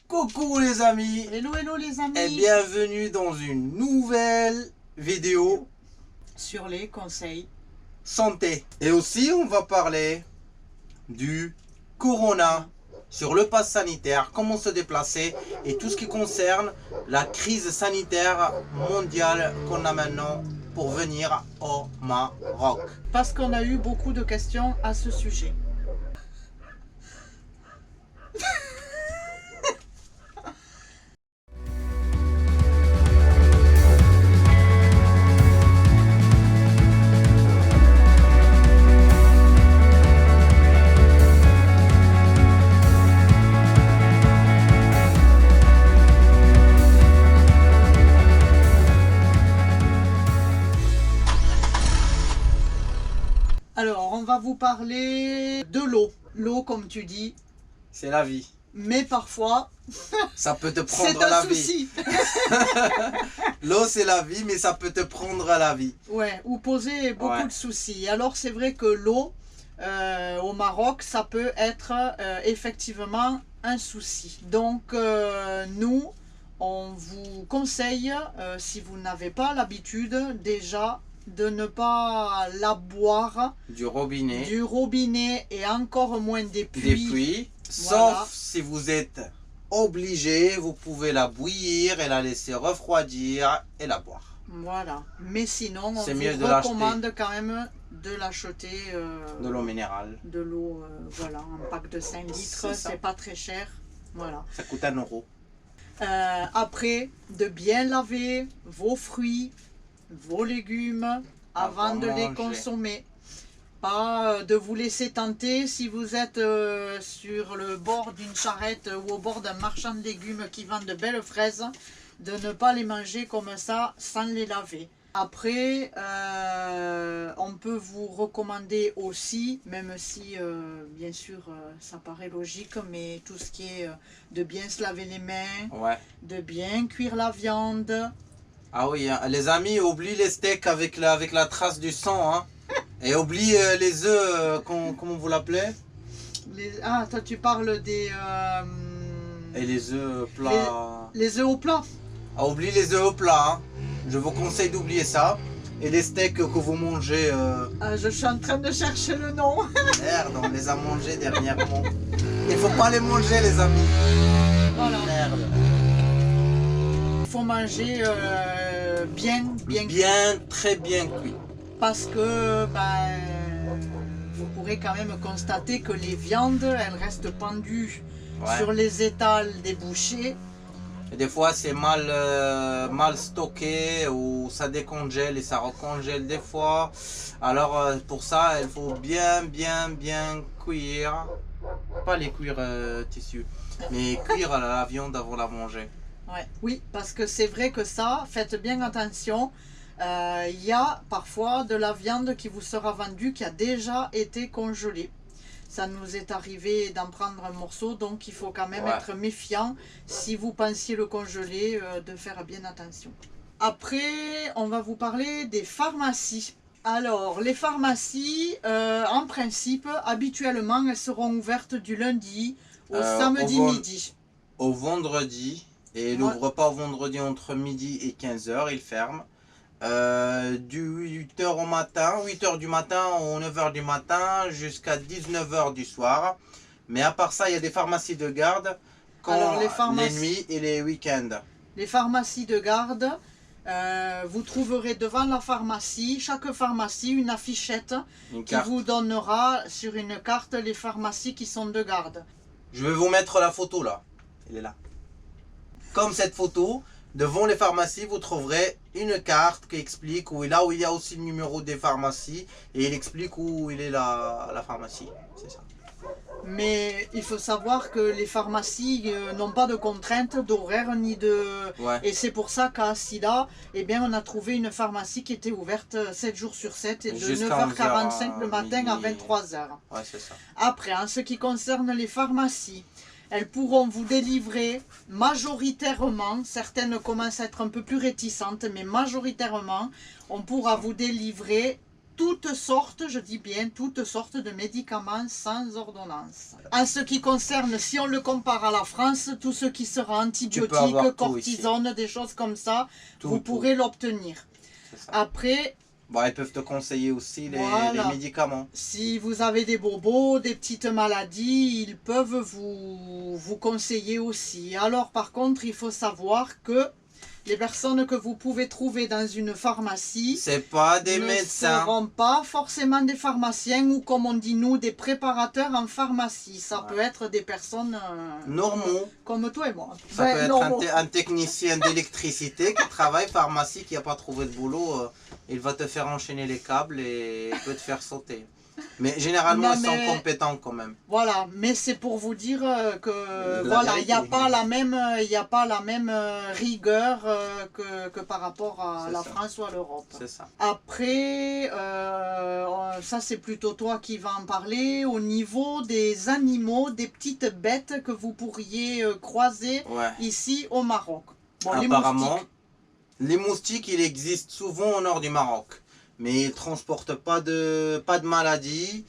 Coucou les amis, Hello, hello les amis. et bienvenue dans une nouvelle vidéo Sur les conseils. santé. Et aussi on va parler du corona, sur le pass sanitaire, comment se déplacer et tout ce qui concerne la crise sanitaire mondiale qu'on a maintenant pour venir au Maroc. Parce qu'on a eu beaucoup de questions à ce sujet. Alors, on va vous parler de l'eau. L'eau, comme tu dis, C'est la vie. mais parfois, Ça peut te c'est prendre un la vie. souci. L'eau c'est la vie, mais ça peut te prendre la vie. Ouais, ou poser beaucoup de soucis. Alors, c'est vrai que l'eau, au Maroc, ça peut être effectivement un souci. Donc, nous, on vous conseille, si vous n'avez pas l'habitude, déjà, de ne pas la boire Du robinet, et encore moins des des puits. puits, Voilà. sauf si vous êtes obligé, vous pouvez la bouillir et la laisser refroidir et la boire. Voilà. Mais sinon, on C'est vous mieux de recommande quand même de l'acheter. De l'eau minérale. De l'eau, voilà, un pack de 5 litres, ça. c'est pas très cher. Voilà. Ça coûte 1 euro. Après, de bien laver vos fruits, vos légumes avant de les manger. consommer. Pas de vous laisser tenter si vous êtes sur le bord d'une charrette ou au bord d'un marchand de légumes qui vend de belles fraises, de ne pas les manger comme ça sans les laver. Après, on peut vous recommander aussi, même si bien sûr ça paraît logique, mais tout ce qui est de bien se laver les mains, Ouais. de bien cuire la viande. Ah oui, hein. Les amis, oublie les steaks avec la trace du sang. Hein. Et oublie les œufs, comment vous l'appelez? Ah, toi tu parles des... Et les œufs plats. les œufs au plat. Ah, oublie les œufs au plat. Hein. Je vous conseille d'oublier ça. Et les steaks que vous mangez. Ah, je suis en train de chercher le nom. Merde, on les a mangés dernièrement. Il faut pas les manger, les amis. Voilà. Merde. Il faut manger bien cuit. Bien, très bien cuit. Parce que vous pourrez quand même constater que les viandes, elles restent pendues sur les étals des bouchers. Et des fois, c'est mal stocké ou ça décongèle et ça recongèle des fois. Alors, pour ça, il faut bien cuire. Pas les cuire tissus, mais cuire la viande avant de la manger. Ouais. Oui, parce que c'est vrai que ça, faites bien attention. Il y a parfois de la viande qui vous sera vendue qui a déjà été congelée. Ça nous est arrivé d'en prendre un morceau, donc il faut quand même être méfiant si vous pensiez le congeler, de faire bien attention. Après, on va vous parler des pharmacies. Alors, les pharmacies, en principe, habituellement, elles seront ouvertes du lundi au samedi midi. Au vendredi, et il n'ouvre pas au vendredi entre midi et 15h, il ferme. Du 8h au matin, 8h du matin ou 9h du matin jusqu'à 19h du soir. Mais à part ça, il y a des pharmacies de garde les nuits et les week-ends. Les pharmacies de garde, vous trouverez devant la pharmacie, chaque pharmacie, une affichette qui vous donnera sur une carte les pharmacies qui sont de garde. Je vais vous mettre la photo là. Elle est là. Comme cette photo. Devant les pharmacies, vous trouverez une carte qui explique où il y a aussi le numéro des pharmacies et il explique où il est la pharmacie. C'est ça. Mais il faut savoir que les pharmacies n'ont pas de contraintes d'horaire ni de... Et c'est pour ça qu'à Sida, eh bien, on a trouvé une pharmacie qui était ouverte 7 jours sur 7 et de 9h45 le matin à 23h. Ouais, c'est ça. Après, en ce qui concerne les pharmacies, elles pourront vous délivrer majoritairement, certaines commencent à être un peu plus réticentes, mais majoritairement, on pourra vous délivrer toutes sortes, je dis bien toutes sortes de médicaments sans ordonnance. En ce qui concerne, si on le compare à la France, tout ce qui sera antibiotiques, cortisone, des choses comme ça, vous pourrez l'obtenir. Après, bon, ils peuvent te conseiller aussi les médicaments. Si vous avez des bobos, des petites maladies, ils peuvent vous conseiller aussi. Alors par contre, il faut savoir que les personnes que vous pouvez trouver dans une pharmacie, c'est pas des médecins, ne seront pas forcément des pharmaciens ou comme on dit nous, des préparateurs en pharmacie. Ça peut être des personnes normaux, comme toi et moi. Ça peut être un technicien d'électricité qui travaille pharmacie, qui n'a pas trouvé de boulot. Il va te faire enchaîner les câbles et il peut te faire sauter. Mais généralement, ils sont compétents quand même. Voilà, mais c'est pour vous dire que voilà, il n'y a pas la même rigueur que par rapport à la France ou à l'Europe. C'est ça. Après, ça c'est plutôt toi qui vas en parler. Au niveau des animaux, des petites bêtes que vous pourriez croiser ici au Maroc. Bon, apparemment, les moustiques, il existe souvent au nord du Maroc. Mais ils ne transportent pas de maladie,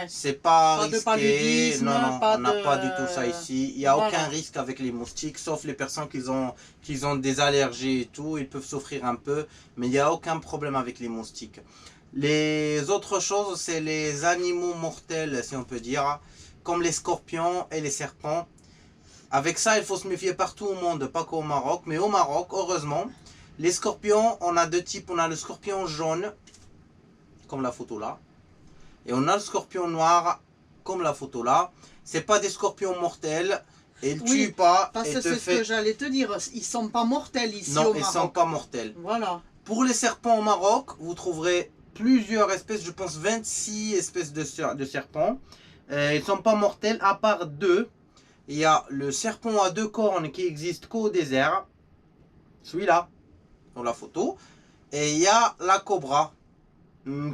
c'est pas risqué, non, on n'a pas du tout ça ici. Il n'y a aucun risque avec les moustiques, sauf les personnes qui ont des allergies et tout, ils peuvent souffrir un peu, mais il n'y a aucun problème avec les moustiques. Les autres choses, c'est les animaux mortels, si on peut dire, comme les scorpions et les serpents. Avec ça, il faut se méfier partout au monde, pas qu'au Maroc, mais au Maroc, heureusement, les scorpions, on a deux types, on a le scorpion jaune, comme la photo là, et on a le scorpion noir comme la photo là. C'est pas des scorpions mortels et ils tuent pas. Parce que c'est ce que j'allais te dire, ils sont pas mortels ici au Maroc. Non, ils sont pas mortels. Voilà. Pour les serpents au Maroc, vous trouverez plusieurs espèces, je pense 26 espèces de serpents. Ils sont pas mortels à part deux. Il y a le serpent à deux cornes qui existe qu'au désert, celui-là dans la photo, et il y a la cobra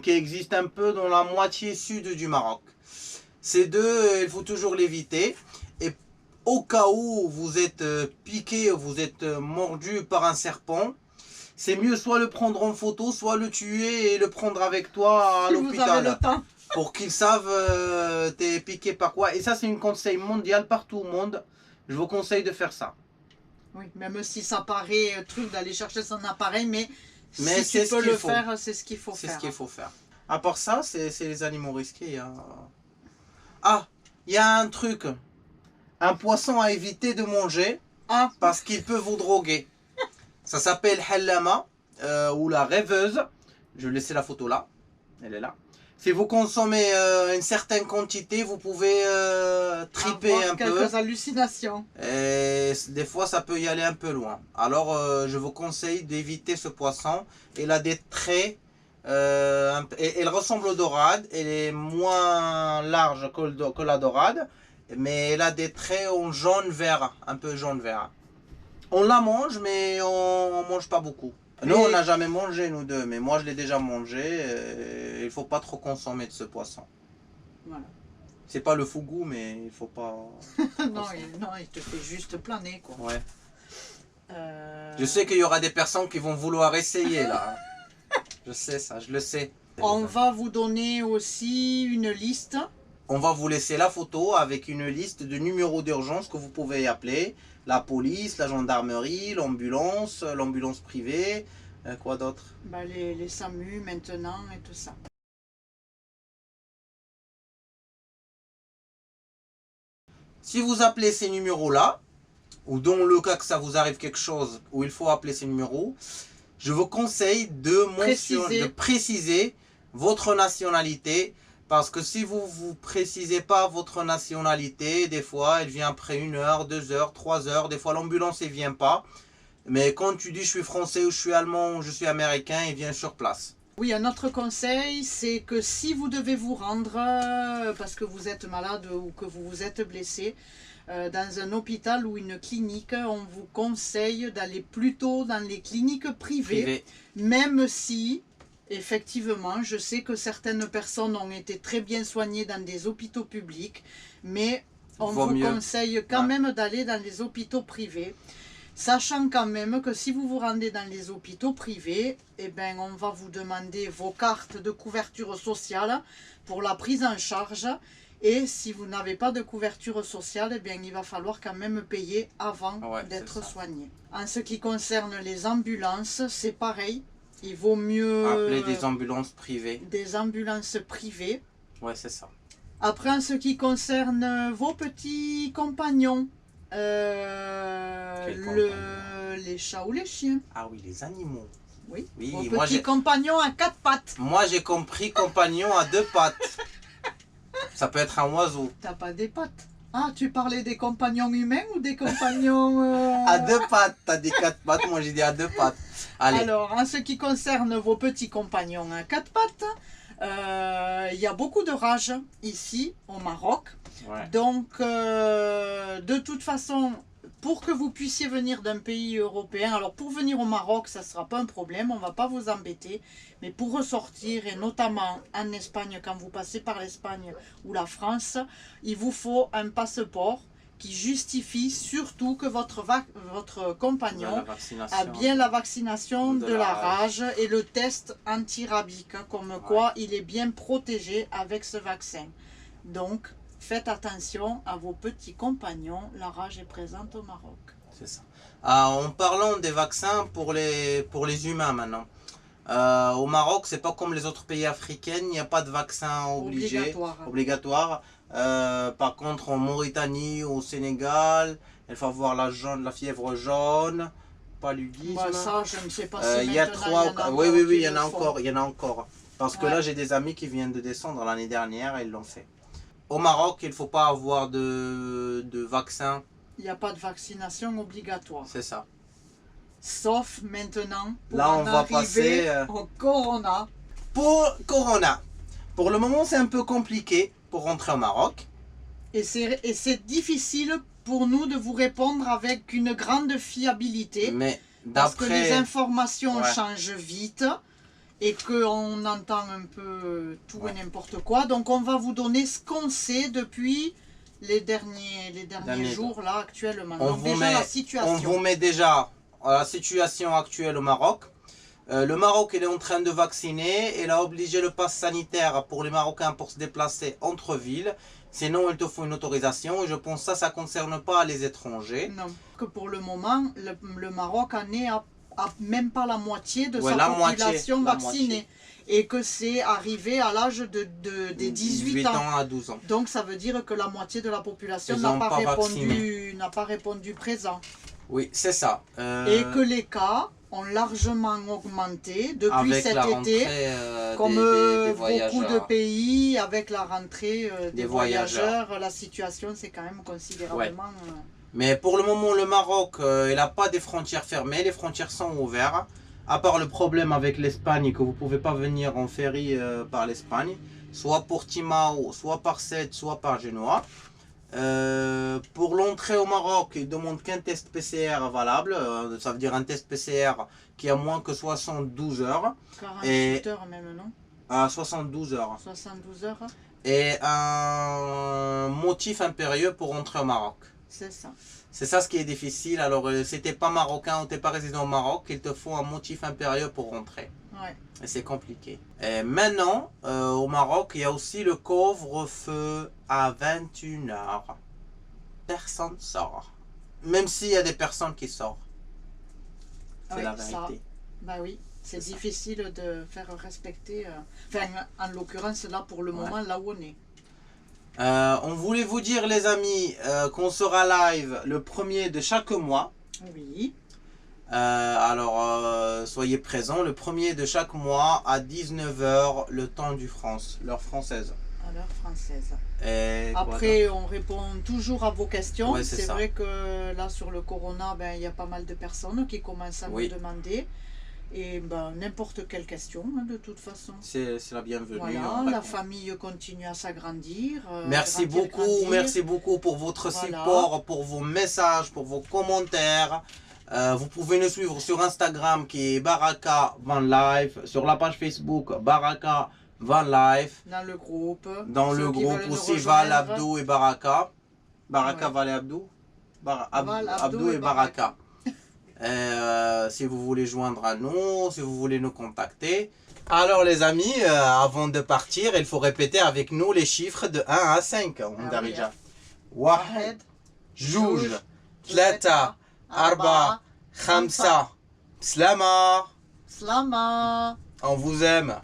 qui existe un peu dans la moitié sud du Maroc. Ces deux, il faut toujours l'éviter. Et au cas où vous êtes piqué, vous êtes mordu par un serpent, c'est mieux soit le prendre en photo, soit le tuer et le prendre avec toi à l'hôpital. Pour qu'ils savent t'es piqué par quoi. Et ça, c'est un conseil mondial partout au monde. Je vous conseille de faire ça. Oui, même si ça paraît truc d'aller chercher son appareil, mais si tu peux le faire, c'est ce qu'il faut faire. C'est ce qu'il faut faire. À part ça, c'est les animaux risqués. Ah, il y a un truc. Un poisson à éviter de manger parce qu'il peut vous droguer. Ça s'appelle hallama ou la rêveuse. Je vais laisser la photo là. Elle est là. Si vous consommez une certaine quantité, vous pouvez triper un peu. Quelques hallucinations. Et des fois, ça peut y aller un peu loin. Alors, je vous conseille d'éviter ce poisson. Il a des traits. Elle ressemble aux dorades. Elle est moins large que la dorade. Mais elle a des traits en jaune-vert. Un peu jaune-vert. On la mange, mais on ne mange pas beaucoup. Nous, on n'a jamais mangé, nous deux, mais moi, je l'ai déjà mangé. Il ne faut pas trop consommer de ce poisson. Voilà. C'est pas le fougou, mais il faut pas... non, il te fait juste planer, quoi. Ouais. Je sais qu'il y aura des personnes qui vont vouloir essayer, là. Je sais ça, je le sais. On va vous donner aussi une liste. On va vous laisser la photo avec une liste de numéros d'urgence que vous pouvez appeler. La police, la gendarmerie, l'ambulance privée, quoi d'autre? Les SAMU maintenant et tout ça. Si vous appelez ces numéros-là, ou dans le cas que ça vous arrive quelque chose où il faut appeler ces numéros, je vous conseille de préciser votre nationalité. Parce que si vous ne précisez pas votre nationalité, des fois elle vient après 1 heure, 2 heures, 3 heures. Des fois l'ambulance ne vient pas. Mais quand tu dis je suis français ou je suis allemand ou je suis américain, il vient sur place. Oui, un autre conseil, c'est que si vous devez vous rendre parce que vous êtes malade ou que vous vous êtes blessé dans un hôpital ou une clinique, on vous conseille d'aller plutôt dans les cliniques privées. Même si... Effectivement, je sais que certaines personnes ont été très bien soignées dans des hôpitaux publics, mais on vous conseille quand même d'aller dans les hôpitaux privés. Sachant quand même que si vous vous rendez dans les hôpitaux privés, eh ben, on va vous demander vos cartes de couverture sociale pour la prise en charge. Et si vous n'avez pas de couverture sociale, eh bien, il va falloir quand même payer avant d'être soigné. En ce qui concerne les ambulances, c'est pareil. Il vaut mieux... appeler des ambulances privées. Des ambulances privées. Ouais, c'est ça. Après, en ce qui concerne vos petits compagnons, les chats ou les chiens. Ah oui, les animaux. Oui, oui vos petits compagnons à 4 pattes. Moi, j'ai compris compagnon à 2 pattes. Ça peut être un oiseau. T'as pas des pattes. Ah, tu parlais des compagnons humains ou des compagnons... À 2 pattes, t'as dit 4 pattes, moi j'ai dit à 2 pattes. Allez. Alors, en ce qui concerne vos petits compagnons à 4 pattes, il y a beaucoup de rage ici, au Maroc. Ouais. Donc, de toute façon, pour que vous puissiez venir d'un pays européen, alors pour venir au Maroc, ça ne sera pas un problème, on ne va pas vous embêter. Mais pour ressortir, et notamment en Espagne, quand vous passez par l'Espagne ou la France, il vous faut un passeport qui justifie surtout que votre compagnon a bien la vaccination de la rage et le test anti-rabique, comme quoi il est bien protégé avec ce vaccin. Donc, faites attention à vos petits compagnons, la rage est présente au Maroc. C'est ça. En parlant des vaccins pour les humains maintenant. Au Maroc, c'est pas comme les autres pays africains, il n'y a pas de vaccin obligatoire. Par contre, en Mauritanie, au Sénégal, il faut avoir la fièvre jaune, paludisme. Bah ça, je ne sais pas si il y a 3 oui, il y en a encore. Parce que là, j'ai des amis qui viennent de descendre l'année dernière et ils l'ont fait. Au Maroc, il ne faut pas avoir de vaccin. Il n'y a pas de vaccination obligatoire. C'est ça. Sauf maintenant, pour là, on va passer au Corona. Pour Corona. Pour le moment, c'est un peu compliqué pour rentrer au Maroc. Et c'est difficile pour nous de vous répondre avec une grande fiabilité. Mais parce que les informations changent vite et qu'on entend un peu tout et n'importe quoi. Donc on va vous donner ce qu'on sait depuis les derniers jours là actuellement. Donc déjà la situation. On vous met déjà la situation actuelle au Maroc. Le Maroc il est en train de vacciner. Il a obligé le pass sanitaire pour les Marocains pour se déplacer entre villes. Sinon, il te faut une autorisation. Et je pense que ça ne concerne pas les étrangers. Non, que pour le moment, le Maroc en est à même pas la moitié de sa population vaccinée. Et que c'est arrivé à l'âge des 18 ans à 12 ans. Donc ça veut dire que la moitié de la population n'a pas répondu présent. Oui, c'est ça. Et que les cas ont largement augmenté depuis cet été, comme beaucoup de pays, avec la rentrée des voyageurs, la situation s'est quand même considérablement... Mais pour le moment, le Maroc, il n'a pas des frontières fermées, les frontières sont ouvertes. À part le problème avec l'Espagne, que vous ne pouvez pas venir en ferry par l'Espagne, soit pour Timao, soit par Sète, soit par Genoa. Pour l'entrée au Maroc, ils ne demandent qu'un test PCR valable, ça veut dire un test PCR qui a moins que 72 heures. 48 heures même, non? 72 heures. 72 heures. Et un motif impérieux pour entrer au Maroc. C'est ça. C'est ça ce qui est difficile. Alors, si tu n'es pas marocain ou tu n'es pas résident au Maroc, il te faut un motif impérieux pour rentrer. Ouais. Et c'est compliqué. Et maintenant, au Maroc, il y a aussi le couvre-feu à 21 h. Personne sort. Même s'il y a des personnes qui sortent. C'est la vérité. Bah oui, c'est difficile de faire respecter. Enfin, en l'occurrence, là, pour le moment, là où on est. On voulait vous dire les amis qu'on sera live le 1er de chaque mois. Oui. Alors soyez présents le 1er de chaque mois à 19 h le temps du France, l'heure française. À l'heure française. Et après on répond toujours à vos questions. Ouais, c'est vrai que là sur le Corona, ben, il y a pas mal de personnes qui commencent à nous demander. Et ben, n'importe quelle question, hein, de toute façon. C'est la bienvenue. Voilà, la famille continue à s'agrandir. Merci beaucoup pour votre support, pour vos messages, pour vos commentaires. Vous pouvez nous suivre sur Instagram qui est Baraka Van Life, sur la page Facebook Baraka Van Life. Dans le groupe. Dans le groupe aussi Val, Abdou et Baraka. Baraka, Val et Abdou. Abdou et Baraka. Si vous voulez joindre à nous, si vous voulez nous contacter. Alors les amis, avant de partir, il faut répéter avec nous les chiffres de 1 à 5. oui. واحد جوج ثلاثة أربعة خمسة. بسلامة. Slama. On vous aime.